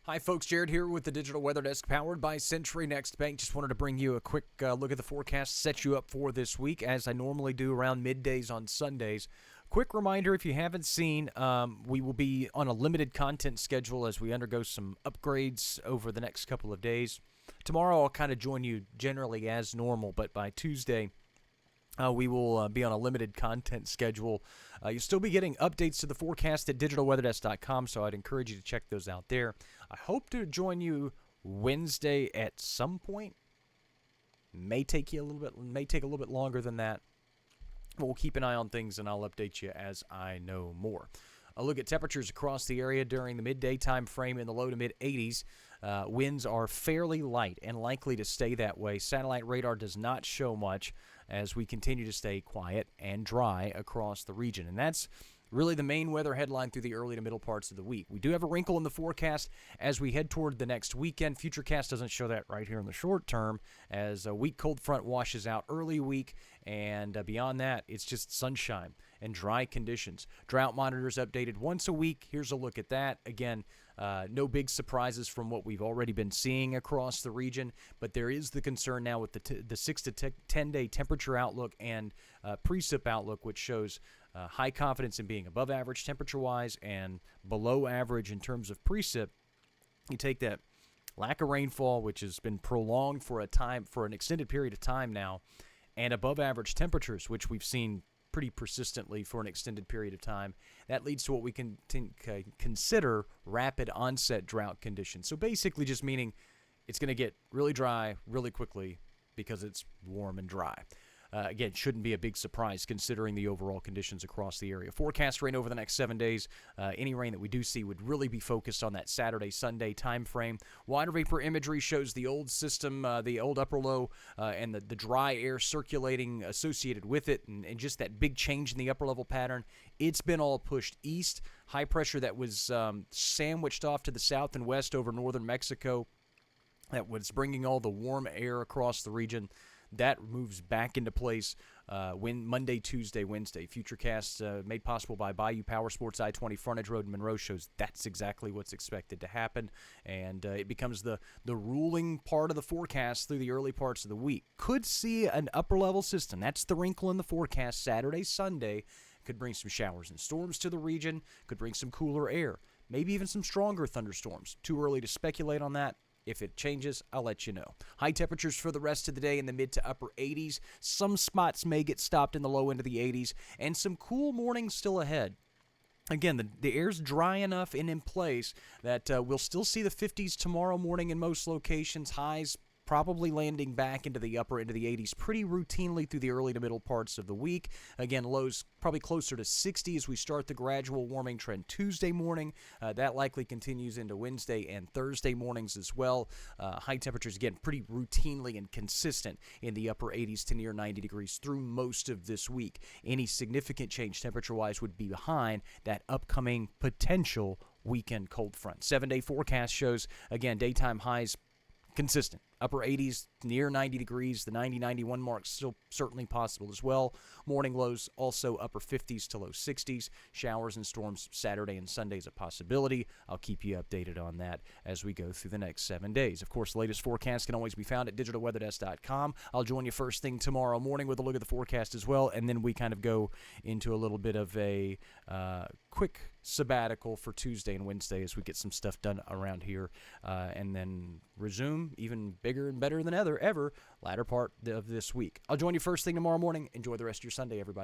Hi, folks. Jarod here with the Digital Weather Desk powered by Century Next Bank. Just wanted to bring you a quick look at the forecast, set you up for this week, as I normally do around middays on Sundays. Quick reminder, if you haven't seen, we will be on a limited content schedule as we undergo some upgrades over the next couple of days. Tomorrow I'll kind of join you generally as normal, but by Tuesday, we will be on a limited content schedule. You'll still be getting updates to the forecast at digitalweatherdesk.com, so I'd encourage you to check those out there. I hope to join you Wednesday at some point. May take a little bit longer than that. But we'll keep an eye on things, and I'll update you as I know more. A look at temperatures across the area during the midday time frame in the low to mid 80s. Winds are fairly light and likely to stay that way. Satellite radar does not show much as we continue to stay quiet and dry across the region. And that's really the main weather headline through the early to middle parts of the week. We do have a wrinkle in the forecast as we head toward the next weekend. Futurecast doesn't show that right here in the short term as a weak cold front washes out early week, and beyond that, it's just sunshine and dry conditions. Drought monitors updated once a week. Here's a look at that. Again, no big surprises from what we've already been seeing across the region, but there is the concern now with the 6 to 10-day temperature outlook and precip outlook, which shows high confidence in being above average temperature-wise and below average in terms of precip. You take that lack of rainfall, which has been prolonged for an extended period of time now, and above average temperatures, which we've seen pretty persistently for an extended period of time. That leads to what we can consider rapid onset drought conditions. So basically just meaning it's going to get really dry really quickly because it's warm and dry. Again, shouldn't be a big surprise considering the overall conditions across the area. Forecast rain over the next 7 days. Any rain that we do see would really be focused on that Saturday, Sunday time frame. Water vapor imagery shows the old system, the old upper low, and the dry air circulating associated with it, and just that big change in the upper level pattern. It's been all pushed east. High pressure that was sandwiched off to the south and west over northern Mexico that was bringing all the warm air across the region. That moves back into place Monday, Tuesday, Wednesday. Futurecast made possible by Bayou Power Sports I-20 Frontage Road in Monroe shows that's exactly what's expected to happen, and it becomes the ruling part of the forecast through the early parts of the week. Could see an upper-level system. That's the wrinkle in the forecast. Saturday, Sunday could bring some showers and storms to the region, could bring some cooler air, maybe even some stronger thunderstorms. Too early to speculate on that. If it changes, I'll let you know. High temperatures for the rest of the day in the mid to upper 80s. Some spots may get stopped in the low end of the 80s, and some cool mornings still ahead. Again, the air's dry enough and in place that we'll still see the 50s tomorrow morning in most locations. Highs probably landing back into the upper end of the 80s pretty routinely through the early to middle parts of the week. Again, lows probably closer to 60 as we start the gradual warming trend Tuesday morning. That likely continues into Wednesday and Thursday mornings as well. High temperatures, again, pretty routinely and consistent in the upper 80s to near 90 degrees through most of this week. Any significant change temperature-wise would be behind that upcoming potential weekend cold front. 7-day forecast shows, again, daytime highs consistent. Upper 80s, near 90 degrees. The 90-91 mark still certainly possible as well. Morning lows also upper 50s to low 60s. Showers and storms Saturday and Sunday is a possibility. I'll keep you updated on that as we go through the next 7 days. Of course, the latest forecast can always be found at digitalweatherdesk.com. I'll join you first thing tomorrow morning with a look at the forecast as well, and then we kind of go into a little bit of a quick sabbatical for Tuesday and Wednesday as we get some stuff done around here, and then resume even bigger and better than ever latter part of this week. I'll join you first thing tomorrow morning. Enjoy the rest of your Sunday, everybody.